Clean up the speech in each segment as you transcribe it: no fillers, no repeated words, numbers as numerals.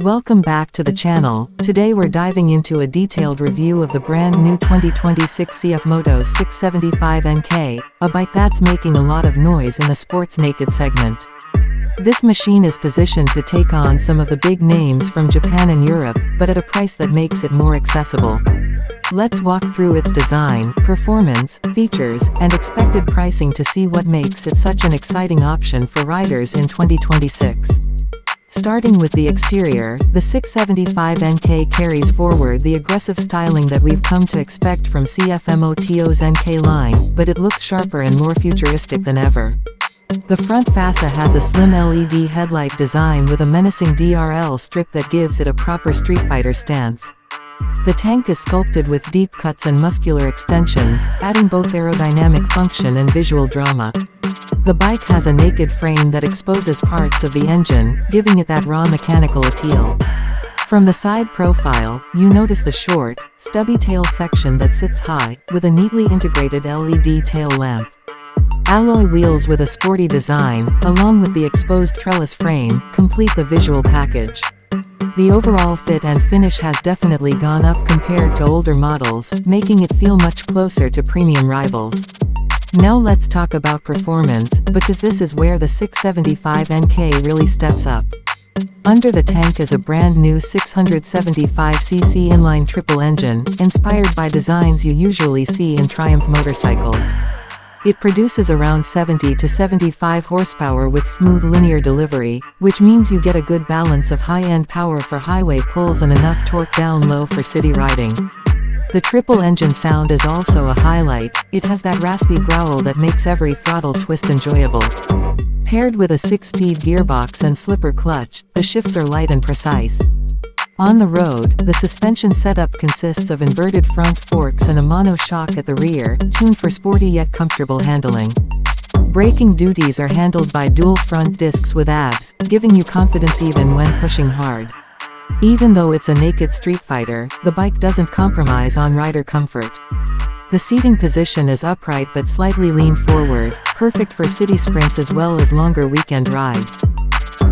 Welcome back to the channel. Today we're diving into a detailed review of the brand new 2026 CF Moto 675 NK, a bike that's making a lot of noise in the sports naked segment. This machine is positioned to take on some of the big names from Japan and Europe, but at a price that makes it more accessible. Let's walk through its design, performance, features, and expected pricing to see what makes it such an exciting option for riders in 2026. Starting with the exterior, the 675 NK carries forward the aggressive styling that we've come to expect from CF Moto's NK line, but it looks sharper and more futuristic than ever. The front fascia has a slim LED headlight design with a menacing DRL strip that gives it a proper Street Fighter stance. The tank is sculpted with deep cuts and muscular extensions, adding both aerodynamic function and visual drama. The bike has a naked frame that exposes parts of the engine, giving it that raw mechanical appeal. From the side profile, you notice the short, stubby tail section that sits high, with a neatly integrated LED tail lamp. Alloy wheels with a sporty design, along with the exposed trellis frame, complete the visual package. The overall fit and finish has definitely gone up compared to older models, making it feel much closer to premium rivals. Now let's talk about performance, because this is where the 675 NK really steps up. Under the tank is a brand new 675cc inline triple engine, inspired by designs you usually see in Triumph motorcycles. It produces around 70 to 75 horsepower with smooth linear delivery, which means you get a good balance of high-end power for highway pulls and enough torque down low for city riding. The triple engine sound is also a highlight. It has that raspy growl that makes every throttle twist enjoyable. Paired with a 6-speed gearbox and slipper clutch, the shifts are light and precise. On the road, the suspension setup consists of inverted front forks and a mono-shock at the rear, tuned for sporty yet comfortable handling. Braking duties are handled by dual front discs with ABS, giving you confidence even when pushing hard. Even though it's a naked Street Fighter, the bike doesn't compromise on rider comfort. The seating position is upright but slightly leaned forward, perfect for city sprints as well as longer weekend rides.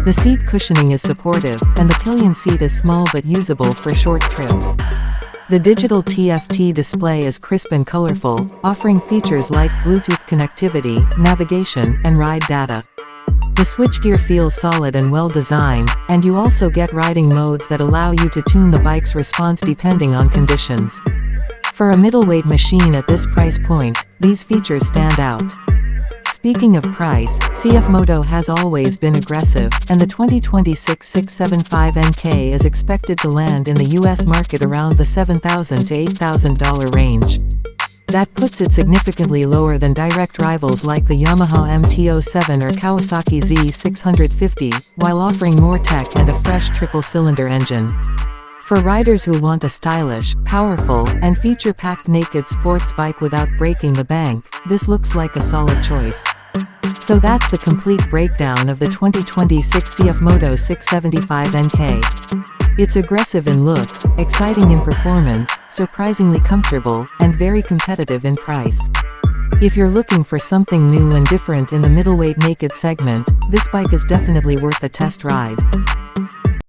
The seat cushioning is supportive, and the pillion seat is small but usable for short trips. The digital TFT display is crisp and colorful, offering features like Bluetooth connectivity, navigation, and ride data. The switchgear feels solid and well designed, and you also get riding modes that allow you to tune the bike's response depending on conditions. For a middleweight machine at this price point, these features stand out. Speaking of price, CF Moto has always been aggressive, and the 2026 675 NK is expected to land in the US market around the $7,000 to $8,000 range. That puts it significantly lower than direct rivals like the Yamaha MT-07 or Kawasaki Z650, while offering more tech and a fresh triple-cylinder engine. For riders who want a stylish, powerful, and feature-packed naked sports bike without breaking the bank, this looks like a solid choice. So that's the complete breakdown of the 2026 CF Moto 675 NK. It's aggressive in looks, exciting in performance, surprisingly comfortable, and very competitive in price. If you're looking for something new and different in the middleweight naked segment, this bike is definitely worth a test ride.